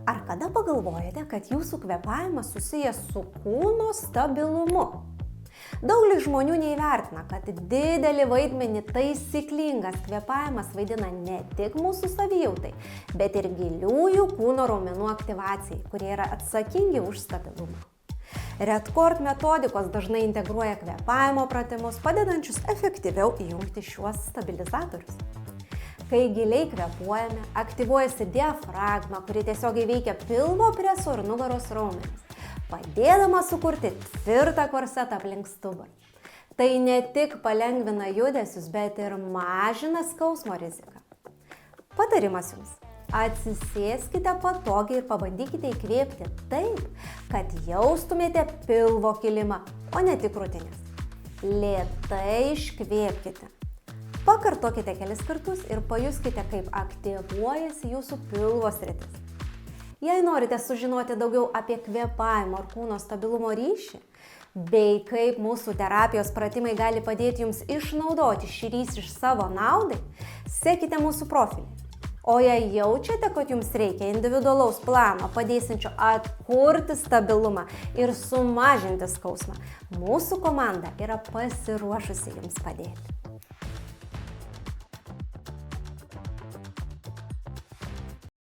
Ar kada pagalvojate, kad jūsų kvėpavimas susijęs su kūno stabilumu? Daugelis žmonių neįvertina, kad didelį vaidmenį taisyklingas kvėpavimas vaidina ne tik mūsų savijautai, bet ir giliųjų kūno raumenų aktyvacijai, kurie yra atsakingi už stabilumą. Redcord metodikos dažnai integruoja kvėpavimo pratimus, padedančius efektyviau įjungti šiuos stabilizatorius. Kai giliai kvėpuojame, aktyvuojasi diafragma, kuri tiesiogiai veikia pilvo preso ir nugaros raumenis, padėdama sukurti tvirtą korsetą aplink stuburą. Tai ne tik palengvina judesius, bet ir mažina skausmo riziką. Patarimas jums. Atsisėskite patogiai ir pabandykite įkvėpti taip, kad jaustumėte pilvo kilimą, o ne tik krūtinės. Lėtai iškvėpkite. Pakartokite kelis kartus ir pajuskite, kaip aktyvuojasi jūsų pilvo sritis. Jei norite sužinoti daugiau apie kvėpavimo ir kūno stabilumo ryšį, bei kaip mūsų terapijos pratimai gali padėti jums išnaudoti šį ryšį savo naudai, sekite mūsų profilį. O jei jaučiate, kad jums reikia individualaus plano, padėsiančio atkurti stabilumą ir sumažinti skausmą, mūsų komanda yra pasiruošusi jums padėti.